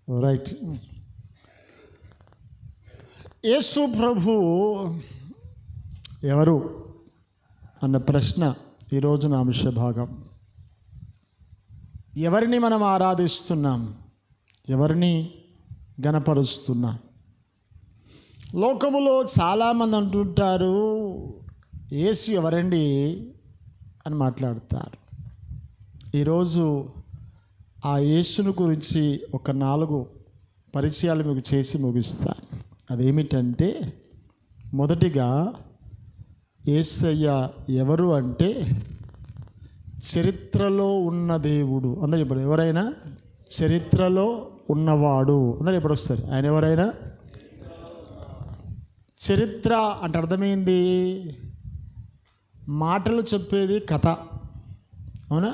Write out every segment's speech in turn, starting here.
Right. యేసు ప్రభు ఎవరు అన్న ప్రశ్న ఈరోజు నా అంశ భాగం. ఎవరిని మనం ఆరాధిస్తున్నాం, ఎవరిని గణపరుస్తున్నాం? లోకములో చాలామంది అంటుంటారు, యేసు ఎవరండి అని మాట్లాడతారు. ఈరోజు ఆ యేసును గురించి ఒక 4 పరిచయాలు మీకు చేసి ముగిస్తాను. అదేమిటంటే, మొదటిగా యేసయ్య ఎవరు అంటే చరిత్రలో ఉన్న దేవుడు. అందరూ ఇప్పుడు ఎవరైనా చరిత్రలో ఉన్నవాడు. అందరూ ఇప్పుడు వస్తారు. ఆయన ఎవరైనా చరిత్ర అంటే అర్థమైంది, మాటలు చెప్పేది కథ, అవునా?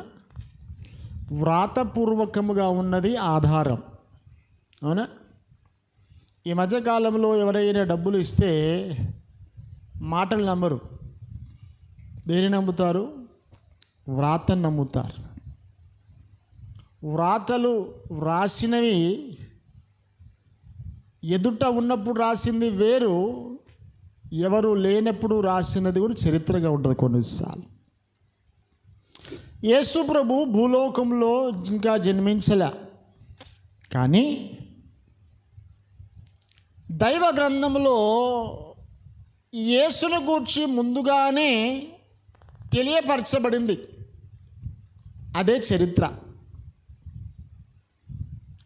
వ్రాతపూర్వకముగా ఉన్నది ఆధారం, అవునా? ఈ మధ్యకాలంలో ఎవరైనా డబ్బులు ఇస్తే మాటలు నమ్మరు. దేని నమ్ముతారు? వ్రాతను నమ్ముతారు. వ్రాతలు వ్రాసినవి ఎదుట ఉన్నప్పుడు రాసింది వేరు, ఎవరు లేనప్పుడు రాసినది కూడా చరిత్రగా ఉంటుంది కొన్నిసార్లు. యేసు ప్రభు భూలోకంలో ఇంకా జన్మించలే, కానీ దైవ గ్రంథంలో యేసును గూర్చి ముందుగానే తెలియపరచబడింది. అదే చరిత్ర.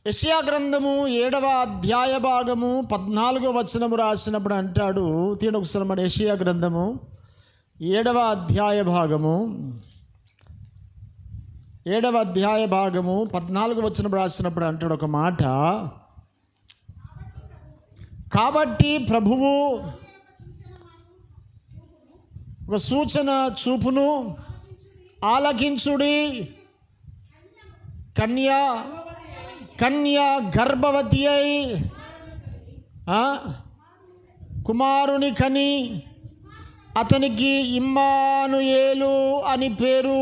యెషయా గ్రంథము 7వ అధ్యాయ భాగము 14వ వచనము రాసినప్పుడు అంటాడు, తీయండి ఒకసారి మన యెషయా గ్రంథము 7వ అధ్యాయ భాగము 14వ వచనం రాసినప్పుడు అంటాడు ఒక మాట, కాబట్టి ప్రభువు ఒక సూచన చూపును, ఆలకించుడి. కన్య గర్భవతి అయి కుమారుని కని అతనికి ఇమ్మానుయేలు అని పేరు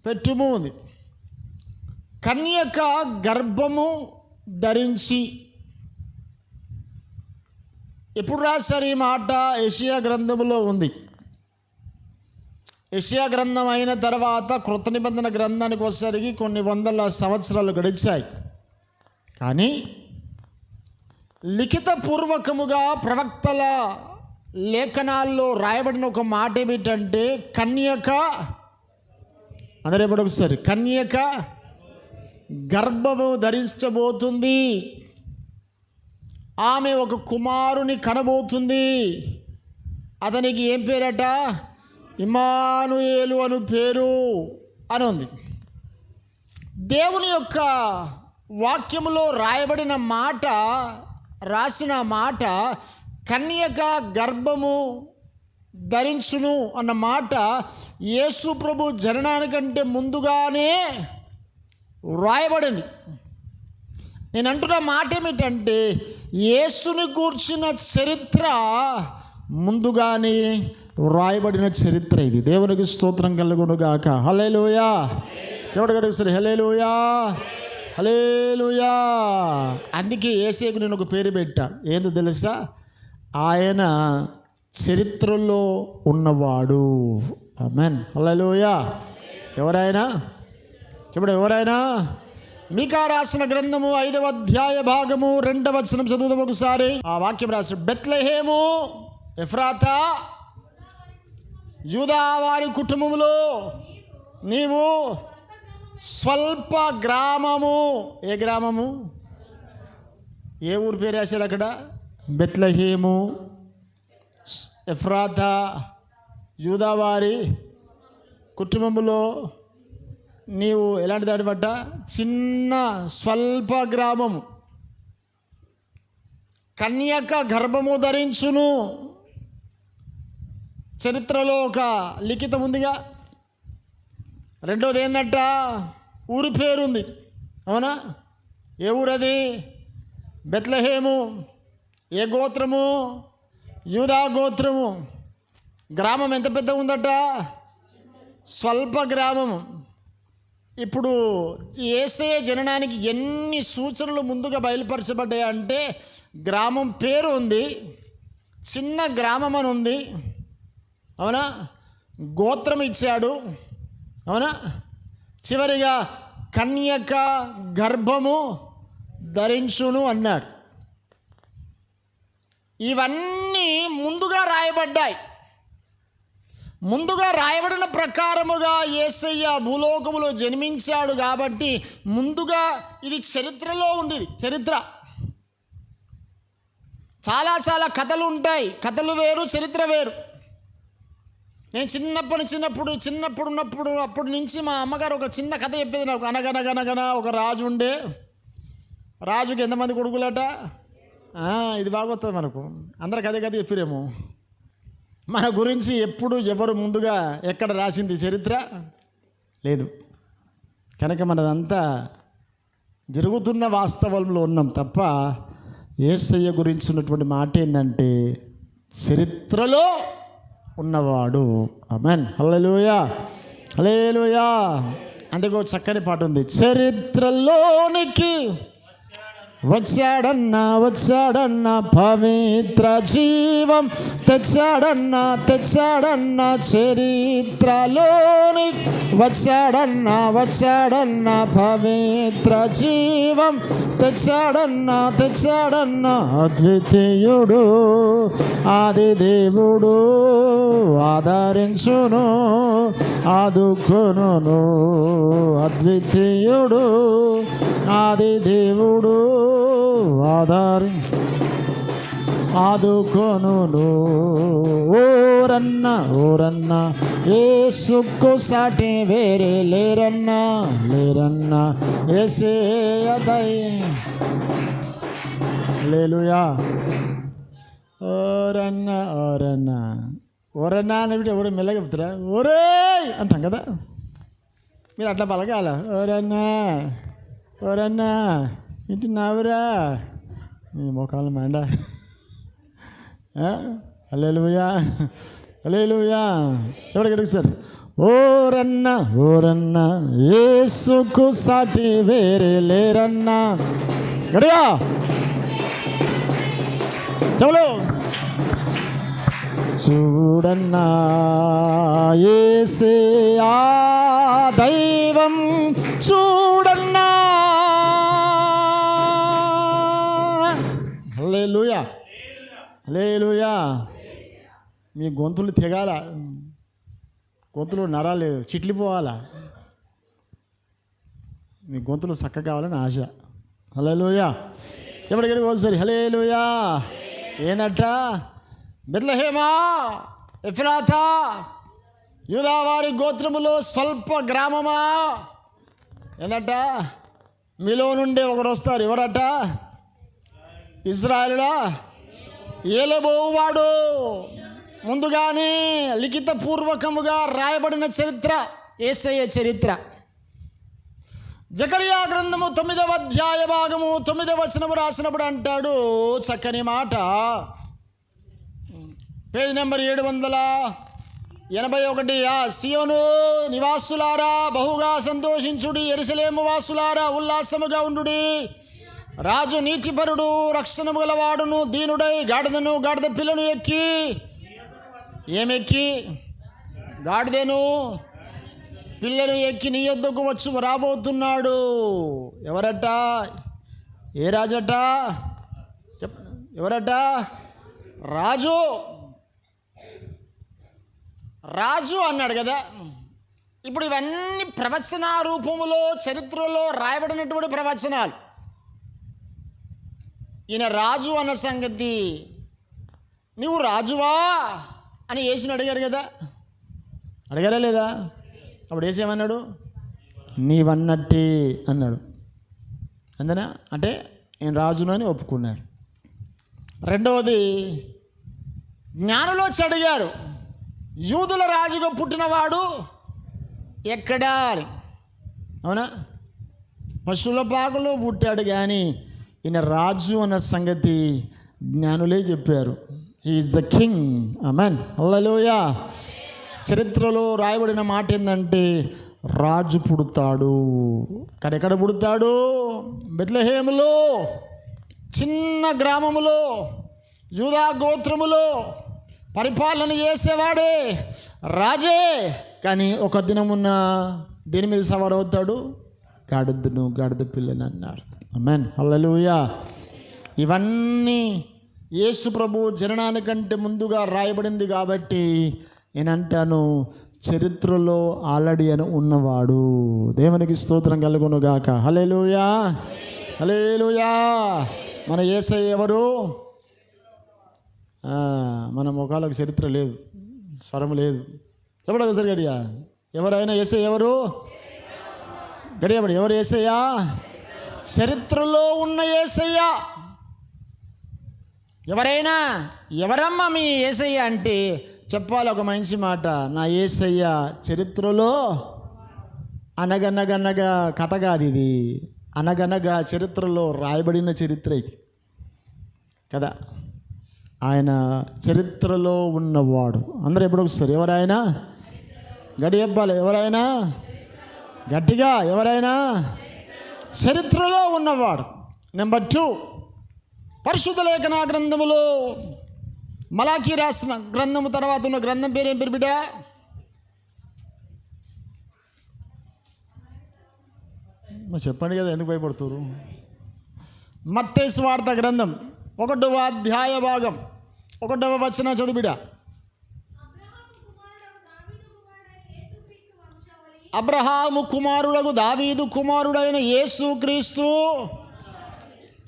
పెట్టుము ఉంది. కన్యక గర్భము ధరించి. ఎప్పుడు రాశారు ఈ మాట? యెషయా గ్రంథములో ఉంది. యెషయా గ్రంథం అయిన తర్వాత కృత నిబంధన గ్రంథానికి వచ్చేసరికి కొన్ని వందల సంవత్సరాలు గడిచాయి. కానీ లిఖిత పూర్వకముగా ప్రవక్తల లేఖనాల్లో రాయబడిన ఒక మాట ఏమిటంటే, కన్యక, అందరూ ఎప్పుడు ఒకసారి, కన్యక గర్భము ధరించబోతుంది, ఆమె ఒక కుమారుని కనబోతుంది, అతనికి ఏం పేరట? ఇమ్మానుయేలు అను పేరు అని ఉంది. దేవుని యొక్క వాక్యములో రాయబడిన మాట, రాసిన మాట కన్యక గర్భము ధరించును అన్న మాట యేసు ప్రభు జననానికంటే ముందుగానే రాయబడింది. నేను అంటున్న మాట ఏమిటంటే, యేసుని గూర్చిన చరిత్ర ముందుగానే రాయబడిన చరిత్ర ఇది. దేవునికి స్తోత్రం కలుగును గాక. హల్లెలూయా. చెవిటి గడిగిస్తారు హల్లెలూయా, హల్లెలూయా. అందుకే యేసేకు నేను ఒక పేరు పెట్టా. ఏందో తెలుసా? ఆయన చరిత్రలో ఉన్నవాడు. ఆమేన్. హల్లెలూయా. ఎవరైనా ఇప్పుడు ఎవరైనా మీకా రాసిన గ్రంథము 5వ అధ్యాయ భాగము 2వ వచనం చదువుదాం ఒకసారి. ఆ వాక్యం రాసిన, బెత్లెహేము ఎఫ్రాతా యూదా వారి కుటుంబములో నీవు స్వల్ప గ్రామము. ఏ గ్రామము? ఏ ఊరు పేరు రాశారు అక్కడ? బెత్లెహేము ఎఫ్రాతా యూదా వారి కుటుంబములో నీవు ఎలాంటి దాడిపడ్డ? చిన్న స్వల్ప గ్రామము. కన్యక గర్భము ధరించును. చరిత్రలో ఒక లిఖితం ఉందిగా. రెండోది ఏంటంట? ఊరి పేరుంది, అవునా? ఏ ఊరది? బెత్లెహేము. ఏ గోత్రము? యూదా గోత్రము. గ్రామం ఎంత పెద్ద ఉందట? స్వల్ప గ్రామము. ఇప్పుడు యేసయ్య జననానికి ఎన్ని సూచనలు ముందుగా బయలుపరచబడ్డాయి అంటే, గ్రామం పేరు ఉంది, చిన్న గ్రామం అని ఉంది, అవునా, గోత్రం ఇచ్చాడు, అవునా, చివరిగా కన్యక గర్భము ధరించును అన్నాడు. ఇవన్నీ ముందుగా రాయబడ్డాయి. ముందుగా రాయబడిన ప్రకారముగా యేసయ్య భూలోకములో జన్మించాడు కాబట్టి ముందుగా ఇది చరిత్రలో ఉండేది. చరిత్ర చాలా కథలు ఉంటాయి. కథలు వేరు, చరిత్ర వేరు. నేను చిన్నప్పుడు ఉన్నప్పుడు అప్పటి నుంచి మా అమ్మగారు ఒక చిన్న కథ చెప్పేది నాకు. అనగనగనగన ఒక రాజు ఉండే, రాజుకి ఎంతమంది కొడుకులట. ఇది బాగొస్తుంది మనకు, అందరికి అదే కథ చెప్పిరేమో. మన గురించి ఎప్పుడు ఎవరు ముందుగా ఎక్కడ రాసింది చరిత్ర లేదు కనుక మనదంతా జరుగుతున్న వాస్తవంలో ఉన్నాం తప్ప యేసయ్య గురించి ఉన్నటువంటి మాట ఏంటంటే చరిత్రలో ఉన్నవాడు. ఆమేన్, హల్లెలూయా, హల్లెలూయా. అందుకో చక్కని పాట ఉంది, చరిత్రలోనికి వచ్చాడన్న పవిత్ర జీవం తెచ్చాడన్న చరిత్రలోని వచ్చాడన్న పవిత్ర జీవం తెచ్చాడన్న అద్వితీయుడు ఆది దేవుడు ఆదరించును ఆదుకొనును. అద్వితీయుడు ఆది దేవుడు ఆదుకొనును. ఓరన్న యేసుకు సాటి వేరే లేరన్నా యేసయ్య హల్లెలూయా. ఓరన్నా అని ఎవరు మెల్లగా చెప్తారా? ఓరే అంటాం కదా, మీరు అట్లా పలకాల. ఓరన్నా ఇంటి నావురా నీ మోకాలు మండ. హల్లెలూయా, హల్లెలూయా. ఎవరికి సార్? ఓరన్న యేసుకు సాటి వేరే లేరన్నా. గడిగా చలో చూడన్నా యేసే ఆ దైవం చూడన్నా. హల్లెలూయా, హల్లెలూయా. మీ గొంతులు తెగాల, గొంతులు నరాలు చిట్లిపోవాలా, మీ గొంతులు చక్కగా కావాలని ఆశ. హల్లెలూయా. ఎప్పటికడికి ఒకసారి హల్లెలూయా. ఏందట? బెత్లెహేమా ఎఫ్రాతా యూదావారి గోత్రములో స్వల్ప గ్రామమా. ఏందట? మీలో నుండే ఒకరు వస్తారు. ఎవరట? ఇశ్రాయేలుడా ఏలబోవాడు. ముందుగానే లిఖిత పూర్వకముగా రాయబడిన చరిత్ర యేసయ్య చరిత్ర. జకరియా గ్రంథము 9వ అధ్యాయ భాగము 9వ వచనము రాసినప్పుడు అంటాడు చక్కని మాట, పేజ్ నెంబర్ 781. సియోను నివాసులారా బహుగా సంతోషించుడి, యెరూషలేము వాసులారా ఉల్లాసముగా ఉండుడి. రాజు నీతిపరుడు రక్షణము గలవాడును దీనుడై గాడిద పిల్లను ఎక్కి ఏమెక్కి గాడిదను పిల్లను ఎక్కి నీ యొద్దకు వచ్చి రాబోతున్నాడు. ఎవరట? ఏ రాజట? ఎవరట? రాజు. రాజు అన్నాడు కదా. ఇప్పుడు ఇవన్నీ ప్రవచన రూపములో చరిత్రలో రాయబడినటువంటి ప్రవచనాలు. ఈయన రాజు అన్న సంగతి నువ్వు రాజువా అని యేసుని అడిగారు కదా, అడిగారా లేదా? అప్పుడు యేసు ఏమన్నాడు? నీవన్నట్టే అన్నాడు. అంతేనా? అంటే నేను రాజును అని ఒప్పుకున్నాడు. రెండవది, జ్ఞానులు వచ్చి అడిగారు, యూదుల రాజుగా పుట్టినవాడు ఎక్కడా అని. అవునా? పశువుల పాకలో పుట్టాడు కానీ ఈయన రాజు అన్న సంగతి జ్ఞానులే చెప్పారు. He is the king. ఆమేన్, హల్లెలూయా. చరిత్రలో రాయబడిన మాట ఏంటంటే రాజు పుడతాడు. కానీ ఎక్కడ పుడతాడు? బెత్లెహేములో, చిన్న గ్రామములో, యూదా గోత్రములో పరిపాలన చేసేవాడే, రాజే. కానీ ఒక దినమున్న దేని మీద సవారు అవుతాడు? గాడిద పిల్లని అన్నాడు. ఆమేన్, హల్లెలూయా. ఇవన్నీ యేసు ప్రభు జననానికంటే ముందుగా రాయబడింది కాబట్టి నేనంటాను, చరిత్రలో ఆల్రెడీ అని ఉన్నవాడు. దేవునికి స్తోత్రం కలుగును గాక. హల్లెలూయా, హల్లెలూయా. మన యేసయ్య ఎవరు? మన ముఖాలకు చరిత్ర లేదు, స్వరం లేదు. చెప్పడం ఒకసారి గడియా. ఎవరైనా యేసయ్య ఎవరు? గడియబడి ఎవరు యేసయ్య? చరిత్రలో ఉన్న యేసయ్య. ఎవరైనా ఎవరమ్మా మీ యేసయ్య అంటే చెప్పాలి ఒక మంచి మాట. నా యేసయ్య చరిత్రలో అనగనగనగా కథ కాదు ఇది, అనగనగా చరిత్రలో రాయబడిన చరిత్ర ఇది కదా. ఆయన చరిత్రలో ఉన్నవాడు. అందరూ ఎప్పుడు వస్తారు? ఎవరైనా గడి చెప్పాలి. ఎవరైనా గట్టిగా, ఎవరైనా చరిత్రలో ఉన్నవాడు. నెంబర్ 2, పరిశుద్ధ లేఖన గ్రంథములో మలాకీ రాసిన గ్రంథము తర్వాత ఉన్న గ్రంథం పేరేం పేరు బిడ్డ? చెప్పండి కదా, ఎందుకు భయపడుతున్నారు? మత్తయి సువార్త గ్రంథం 1వ అధ్యాయ భాగం 1వ వచనం చదువు బిడ్డ. అబ్రహాము కుమారుడగు దావీదు కుమారుడైన యేసు క్రీస్తు.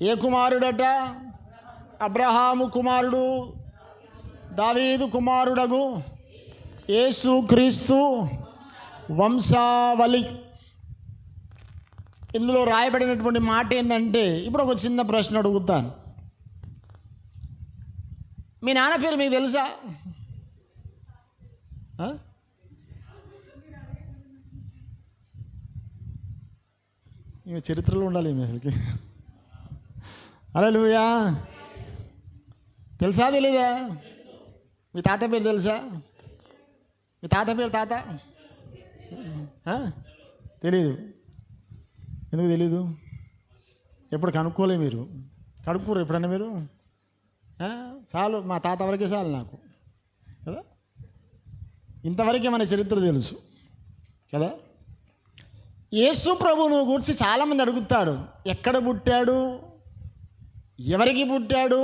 ఏ కుమారుడట? అబ్రహాము కుమారుడు, దావీదు కుమారుడగు యేసు క్రీస్తు వంశావళి. ఇందులో రాయబడినటువంటి మాట ఏంటంటే, ఇప్పుడు ఒక చిన్న ప్రశ్న అడుగుతాను. మీ నాన్న పేరు మీకు తెలుసా? ఈమె చరిత్రలో ఉండాలి ఈమె అసలుకి. హల్లెలూయా. తెలుసా తెలీదా? మీ తాత పేరు తెలుసా? మీ తాత పేరు తెలీదు. ఎందుకు తెలీదు? ఎప్పుడు కనుక్కోలే మీరు? కడుక్కోరు ఎప్పుడన్నా మీరు? చాలు, మా తాత వరకే చాలు నాకు కదా. ఇంతవరకే మన చరిత్ర తెలుసు కదా. యేసు ప్రభువును గురించి చాలామంది అడుగుతాడు. ఎక్కడ పుట్టాడు? ఎవరికి పుట్టాడు?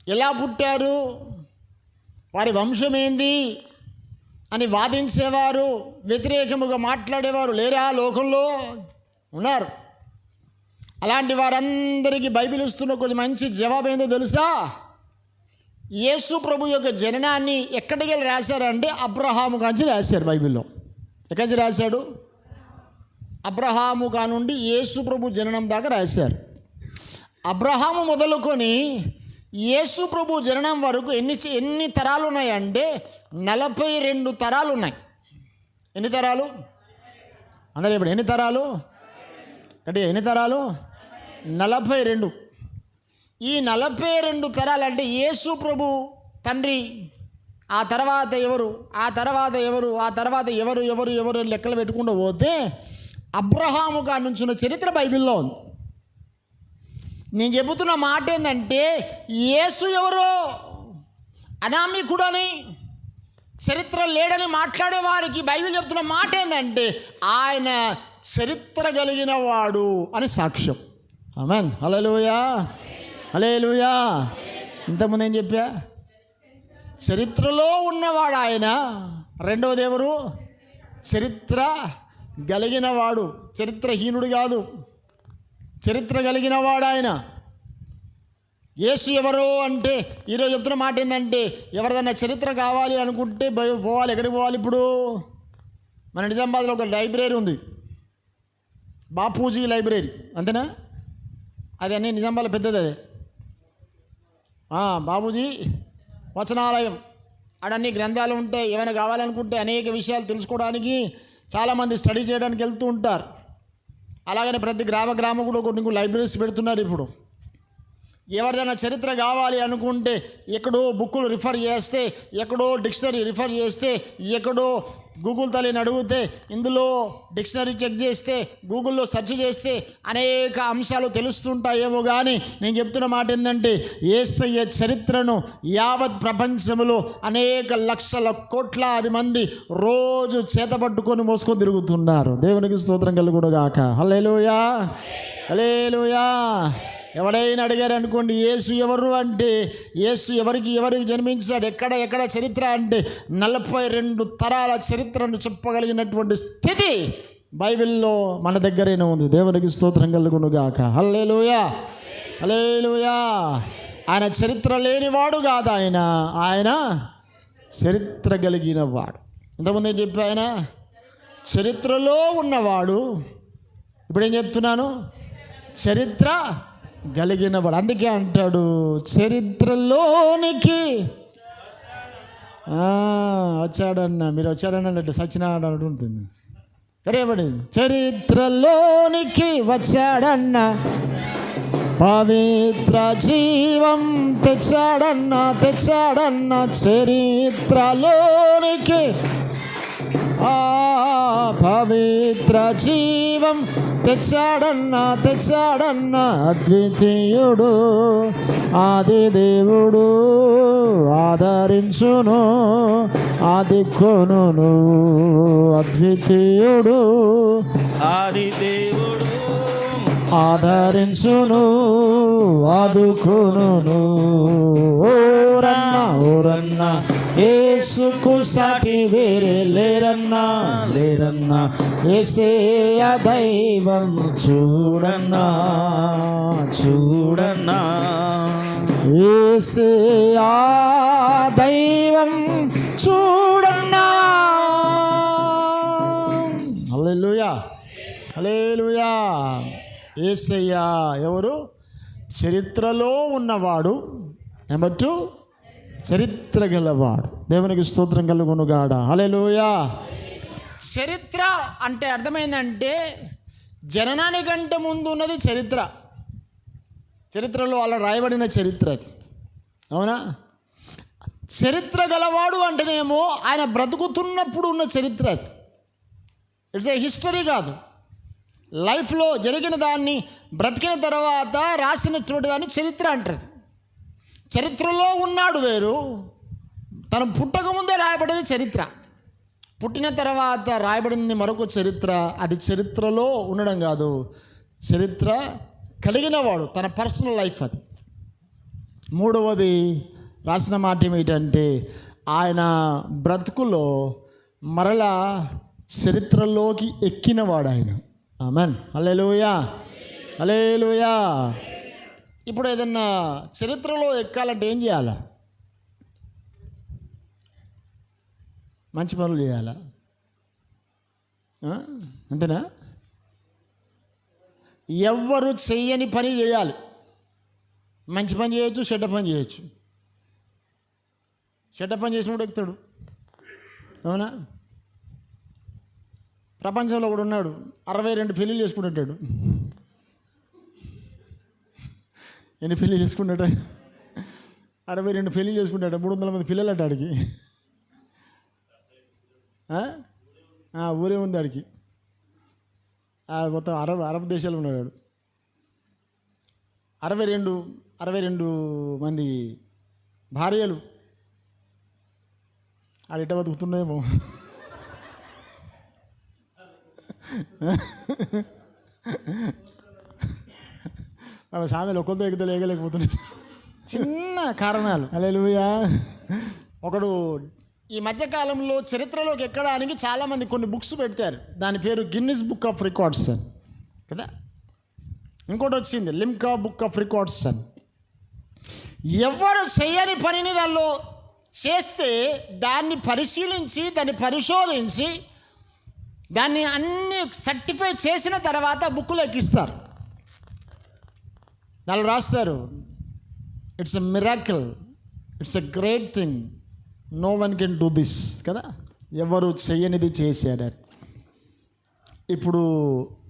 ఎలా పుట్టారు? వారి వంశం ఏంది అని వాదించేవారు, వ్యతిరేకముగా మాట్లాడేవారు లేరా? లోకంలో ఉన్నారు. అలాంటి వారందరికీ బైబిల్ ఇస్తున్న కొంచెం మంచి జవాబు ఏందో తెలుసా? యేసు ప్రభు యొక్క జననాన్ని ఎక్కడికి వెళ్ళి రాశారంటే అబ్రహాము కాంచి రాశారు బైబిల్లో. ఎక్కడి నుంచి రాశాడు? అబ్రహాము కానుండి యేసు ప్రభు జననం దాకా రాశారు. అబ్రహాము మొదలుకొని యేసు ప్రభు జననం వరకు ఎన్ని తరాలు ఉన్నాయంటే 42 తరాలు ఉన్నాయి. ఎన్ని తరాలు? అందరూ ఇప్పుడు ఎన్ని తరాలు అంటే ఎన్ని తరాలు? 42. ఈ 42 తరాలు అంటే యేసు ప్రభు తండ్రి, ఆ తర్వాత ఎవరు, ఆ తర్వాత ఎవరు, ఆ తర్వాత ఎవరు ఎవరు ఎవరు లెక్కలు పెట్టుకుంటూ పోతే అబ్రహాము గారి నుంచి ఉన్న చరిత్ర బైబిల్లో ఉంది. నేను చెబుతున్న మాట ఏంటంటే, యేసు ఎవరో అనామికుడని, చరిత్ర లేడని మాట్లాడే వారికి బైబిల్ చెప్తున్న మాట ఏంటంటే ఆయన చరిత్ర కలిగిన వాడు అని సాక్ష్యం. ఆమేన్, హల్లెలూయా, హల్లెలూయా. ఇంతకుముందు ఏం చెప్పా? చరిత్రలో ఉన్నవాడు ఆయన. రెండవది ఎవరు? చరిత్ర కలిగిన వాడు, చరిత్రహీనుడు కాదు, చరిత్ర కలిగిన వాడు ఆయన. యేసు ఎవరో అంటే ఈరోజు చెప్తున్న మాట ఏంటంటే, ఎవరిదన్నా చరిత్ర కావాలి అనుకుంటే పోవాలి. ఎక్కడికి పోవాలి? ఇప్పుడు మన నిజామాబాద్లో ఒక లైబ్రరీ ఉంది, బాపూజీ లైబ్రరీ, అంతేనా? అది అన్నీ నిజామాబాద్లో పెద్దది. అదే బాపూజీ వచనాలయం. ఆడన్నీ గ్రంథాలు ఉంటాయి. ఏమైనా కావాలనుకుంటే అనేక విషయాలు తెలుసుకోవడానికి చాలామంది స్టడీ చేయడానికి వెళ్తూ ఉంటారు. అలాగనే ప్రతి గ్రామం కూడా కొన్ని లైబ్రరీస్ పెడుతున్నారు ఇప్పుడు. ఎవరిదైనా చరిత్ర కావాలి అనుకుంటే ఎక్కడో బుక్కులు రిఫర్ చేస్తే, ఎక్కడో డిక్షనరీ రిఫర్ చేస్తే, ఎక్కడో గూగుల్ తల్లిని అడిగితే, ఇందులో డిక్షనరీ చెక్ చేస్తే, గూగుల్లో సెర్చ్ చేస్తే అనేక అంశాలు తెలుస్తుంటాయేమో. కానీ నేను చెప్తున్న మాట ఏంటంటే, యేసయ్య చరిత్రను యావత్ ప్రపంచంలో అనేక లక్షల కోట్లాది మంది రోజు చేతపట్టుకొని మోసుకొని తిరుగుతున్నారు. దేవునికి స్తోత్రం కలుగునుగాక. హల్లెలూయా, హల్లెలూయా. ఎవరైనా అడిగారు అనుకోండి, యేసు ఎవరు అంటే, యేసు ఎవరికి జన్మించాడు, ఎక్కడ చరిత్ర అంటే 42 తరాల చరిత్రను చెప్పగలిగినటువంటి స్థితి బైబిల్లో మన దగ్గరైనా ఉంది. దేవునికి స్తోత్రం కలుగునుగాక. హల్లెలూయా, హల్లెలూయా. ఆయన చరిత్ర లేనివాడు కాదు, ఆయన చరిత్ర కలిగిన వాడు. ఇంతకుముందు ఏం చెప్పి, ఆయన చరిత్రలో ఉన్నవాడు. ఇప్పుడు ఏం చెప్తున్నాను, చరిత్ర కలిగినవాడు. అందుకే అంటాడు, చరిత్రలోనికి వచ్చాడన్న. మీరు వచ్చాడన్నట్టు సత్యనారాయణ ఉంటుంది. కరేపడి చరిత్రలోనికి వచ్చాడన్న, పవిత్ర జీవం తెచ్చాడన్న చరిత్రలోనికి. పవిత్ర జీవం తెచ్చాడన్న అద్వితీయుడు ఆది దేవుడు ఆదరించును ఆదికొను. అద్వితీయుడు ఆది దేవుడు ఆదరించును ఆదుకొను. ఓరన్నా యేసుకు సాటి వేరే లేరన్నా యేసయ్య దైవం చూడన్నా యేసయ్య దైవం చూడన్నా. హల్లెలూయా, హల్లెలూయా. యేసయ్య ఎవరు? చరిత్రలో ఉన్నవాడు. నెంబర్ 2, చరిత్ర గలవాడు. దేవునికి స్తోత్రం కలుగునుగాక. హల్లెలూయా. చరిత్ర అంటే అర్థమైందంటే, జననానికంటే ముందు ఉన్నది చరిత్ర. చరిత్రలో అలా రాయబడిన చరిత్ర అది. అవునా? చరిత్ర గలవాడు అంటేనేమో ఆయన బ్రతుకుతున్నప్పుడు ఉన్న చరిత్ర అది. ఇట్స్ ఏ హిస్టరీ కాదు, లైఫ్లో జరిగిన దాన్ని బ్రతికిన తర్వాత రాసినటువంటి దాన్ని చరిత్ర అంటారు. చరిత్రలో ఉన్నాడు వేరు, తను పుట్టకముందే రాయబడేది చరిత్ర, పుట్టిన తర్వాత రాయబడింది మరొక చరిత్ర. అది చరిత్రలో ఉండడం కాదు, చరిత్ర కలిగిన వాడు, తన పర్సనల్ లైఫ్ అది. 3వది రాసిన మాట ఏమిటంటే, ఆయన బ్రతుకులో మరలా చరిత్రలోకి ఎక్కినవాడు ఆయన. ఆమెన్. హల్లెలూయా, హల్లెలూయా. ఇప్పుడు ఏదన్నా చరిత్రలో ఎక్కాలంటే ఏం చేయాలా? మంచి పనులు చేయాలా? అంతేనా? ఎవ్వరు చెయ్యని పని చేయాలి. మంచి పని చేయొచ్చు, చెడ్డ పని చేయొచ్చు. చెడ్డ పని చేసినప్పుడు ఎక్కుతాడు. అవునా? ప్రపంచంలో కూడా ఉన్నాడు, 62 పెళ్ళిళ్ళు చేసుకుంటాడు. ఎన్ని పెళ్ళి చేసుకుంటాడు? 62 పెళ్ళి చేసుకుంటాడు. 300 మంది పిల్లలు అట ఆడికి. ఊరే ఉంది ఆడికి. మొత్తం అరబ్ దేశాలు ఉన్నాడు. 62 మంది భార్యలు. ఆడ ఇట్ట బతుకుతున్నాయేమో. సామెలు ఒకరితో ఎగితే లేగలేకపోతున్నాడు. చిన్న కారణాలు. హల్లెలూయా. ఒకడు ఈ మధ్యకాలంలో చరిత్రలోకి ఎక్కడానికి చాలామంది కొన్ని బుక్స్ పెట్టారు. దాని పేరు గిన్నిస్ బుక్ ఆఫ్ రికార్డ్స్ అని కదా. ఇంకోటి వచ్చింది లిమ్కా బుక్ ఆఫ్ రికార్డ్స్ అని. ఎవరు చేయని పనిని దానిలో చేస్తే దాన్ని పరిశీలించి, దాన్ని పరిశోధించి, దాన్ని అన్ని సర్టిఫై చేసిన తర్వాత బుక్కులు ఎక్కిస్తారు. దానిలో రాస్తారు, it's a miracle, it's a great thing, no one can do this కదా. ఎవరు చెయ్యనిది చేశాడు. ఇప్పుడు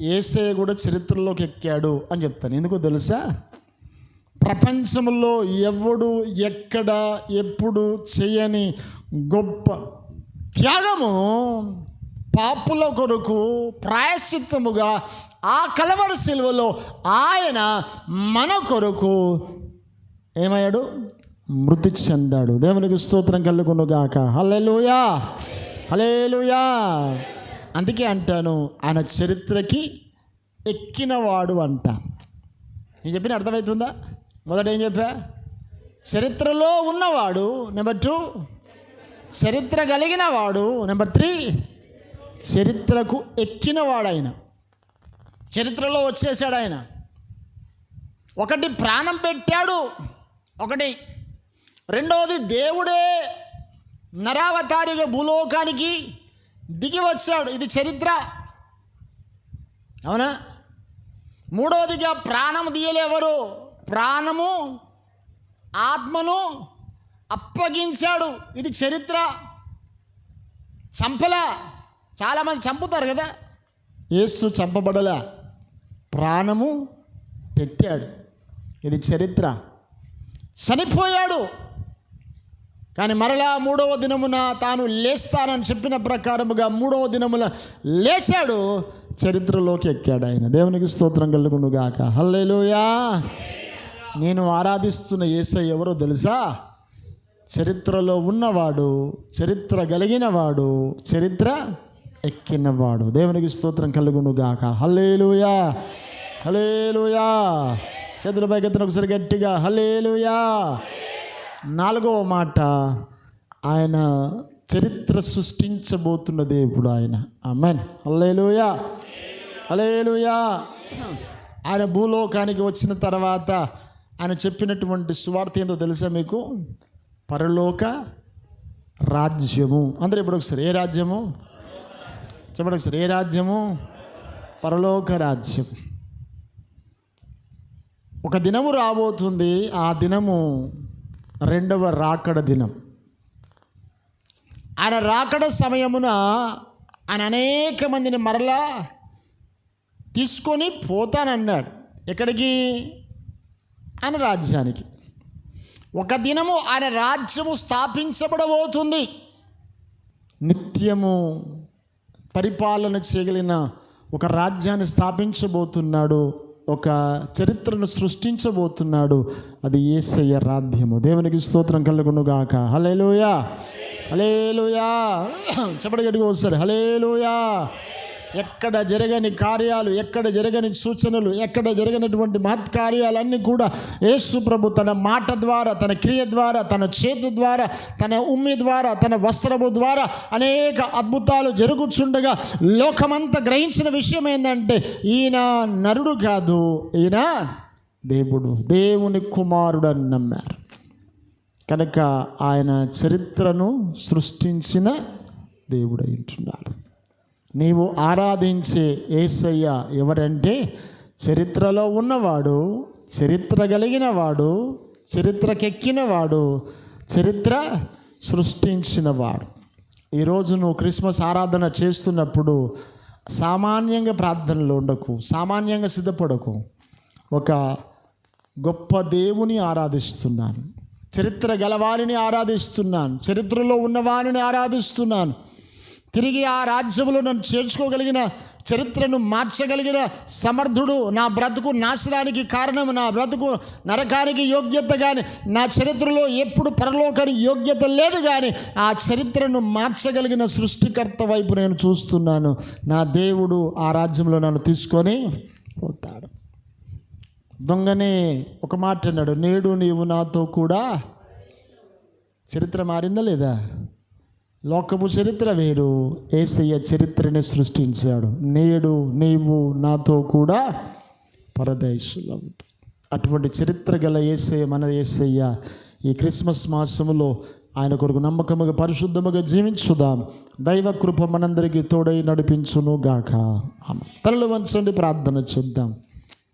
యేసయ్య కూడా చరిత్రలోకి ఎక్కాడు అని చెప్తాను. ఎందుకో తెలుసా? ప్రపంచంలో ఎవడు ఎక్కడ ఎప్పుడు చేయని గొప్ప త్యాగము పాపుల కొరకు ప్రాయశ్చిత్తముగా ఆ కలవరి సిలువలో ఆయన మన కొరకు ఏమయ్యాడు? మృతి చెందాడు. దేవునికి స్తోత్రం కలుగును గాక. హల్లెలూయా, హల్లెలూయా. అందుకే అంటాను, ఆయన చరిత్రకి ఎక్కినవాడు అంట. నేను చెప్పిన అర్థమవుతుందా? మొదట ఏం చెప్పా? చరిత్రలో ఉన్నవాడు. నెంబర్ 2 చరిత్ర కలిగిన వాడు. నెంబర్ 3 చరిత్రకు ఎక్కినవాడు. ఆయన చరిత్రలో వచ్చేసాడు. ఆయన ఒకటి ప్రాణం పెట్టాడు, ఒకటి. రెండవది దేవుడే నరావతారిగా భూలోకానికి దిగి వచ్చాడు. ఇది చరిత్ర, అవునా? మూడవదిగా ప్రాణం తీయలేవరు, ప్రాణము ఆత్మను అప్పగించాడు. ఇది చరిత్ర. చంపలా. చాలామంది చంపుతారు కదా, యేసు చంపబడలా, ప్రాణము పెట్టాడు. ఇది చరిత్ర. చనిపోయాడు, కానీ మరలా 3వ దినమున తాను లేస్తానని చెప్పిన ప్రకారముగా 3వ దినమున లేచాడు, చరిత్రలోకి ఎక్కాడు ఆయన. దేవునికి స్తోత్రం కలుగును గాక. హల్లెలూయా. నేను ఆరాధిస్తున్న యేసయ్య ఎవరో తెలుసా? చరిత్రలో ఉన్నవాడు, చరిత్ర కలిగినవాడు, చరిత్ర ఎక్కినవాడు. దేవునికి స్తోత్రం కలుగును గాక. హల్లెలూయా, హల్లెలూయా. చేతుల పైకెత్తిన ఒకసారి గట్టిగా హల్లెలూయా. 4వ మాట, ఆయన చరిత్ర సృష్టించబోతున్న దేవుడు ఆయన. ఆమేన్. హల్లెలూయా, హల్లెలూయా. ఆయన భూలోకానికి వచ్చిన తర్వాత ఆయన చెప్పినటువంటి సువార్త ఏందో తెలుసా మీకు? పరలోక రాజ్యము. అందరూ ఇప్పుడు ఒకసారి ఏ రాజ్యము చెప్పండి ఒకసారి. ఏ రాజ్యము? పరలోక రాజ్యం. ఒక దినము రాబోతుంది. ఆ దినము 2వ రాకడ దినం. ఆయన రాకడ సమయమున ఆయన అనేక మందిని మరలా తీసుకొని పోతానన్నాడు. ఎక్కడికి? ఆయన రాజ్యానికి. ఒక దినము ఆయన రాజ్యము స్థాపించబడబోతుంది. నిత్యము పరిపాలన చేయగలిగిన ఒక రాజ్యాన్ని స్థాపించబోతున్నాడు. ఒక చరిత్రను సృష్టించబోతున్నాడు. అది యేసయ్య రాజ్యము. దేవునికి స్తోత్రం కలుగును గాక. హల్లెలూయా, హల్లెలూయా. చెప్పండి గట్టిగా ఒకసారి హల్లెలూయా. ఎక్కడ జరగని కార్యాలు, ఎక్కడ జరగని సూచనలు, ఎక్కడ జరగనటువంటి మహత్కార్యాలన్నీ కూడా యేసు ప్రభు తన మాట ద్వారా, తన క్రియ ద్వారా, తన చేతు ద్వారా, తన ఉమ్మి ద్వారా, తన వస్త్రము ద్వారా అనేక అద్భుతాలు జరుగుచుండగా లోకమంతా గ్రహించిన విషయం ఏంటంటే ఈయన నరుడు కాదు, ఈయన దేవుడు, దేవుని కుమారుడు అని నమ్మారు. కనుక ఆయన చరిత్రను సృష్టించిన దేవుడు అంటున్నాడు. నీవు ఆరాధించే యేసయ్య ఎవరంటే చరిత్రలో ఉన్నవాడు, చరిత్ర కలిగినవాడు, చరిత్రకెక్కినవాడు, చరిత్ర సృష్టించినవాడు. ఈరోజు నువ్వు క్రిస్మస్ ఆరాధన చేస్తున్నప్పుడు సామాన్యంగా ప్రార్థనలు ఉండకు, సామాన్యంగా సిద్ధపడకు. ఒక గొప్ప దేవుని ఆరాధిస్తున్నాను, చరిత్ర గలవారిని ఆరాధిస్తున్నాను, చరిత్రలో ఉన్నవారిని ఆరాధిస్తున్నాను. తిరిగి ఆ రాజ్యంలో నన్ను చేర్చుకోగలిగిన, చరిత్రను మార్చగలిగిన సమర్థుడు, నా బ్రతుకు నాశనానికి కారణం, నా బ్రతుకు నరకానికి యోగ్యత కానీ, నా చరిత్రలో ఎప్పుడు పరలోకానికి యోగ్యత లేదు కానీ ఆ చరిత్రను మార్చగలిగిన సృష్టికర్త వైపు నేను చూస్తున్నాను. నా దేవుడు ఆ రాజ్యంలో నన్ను తీసుకొని పోతాడు. దొంగనే ఒక మాట అన్నాడు, నేడు నీవు నాతో కూడా. చరిత్ర మారిందా లేదా? లోకపు చరిత్ర వేరు, యేసయ్య చరిత్రని సృష్టించాడు. నేడు నీవు నాతో కూడా పరదేశులు. అటువంటి చరిత్ర గల యేసయ్య, మన యేసయ్య. ఈ క్రిస్మస్ మాసములో ఆయన కొరకు నమ్మకముగా పరిశుద్ధముగా జీవించుదాం. దైవ కృప మనందరికీ తోడై నడిపించును గాక. తలలు వంచండి, ప్రార్థన చేద్దాం.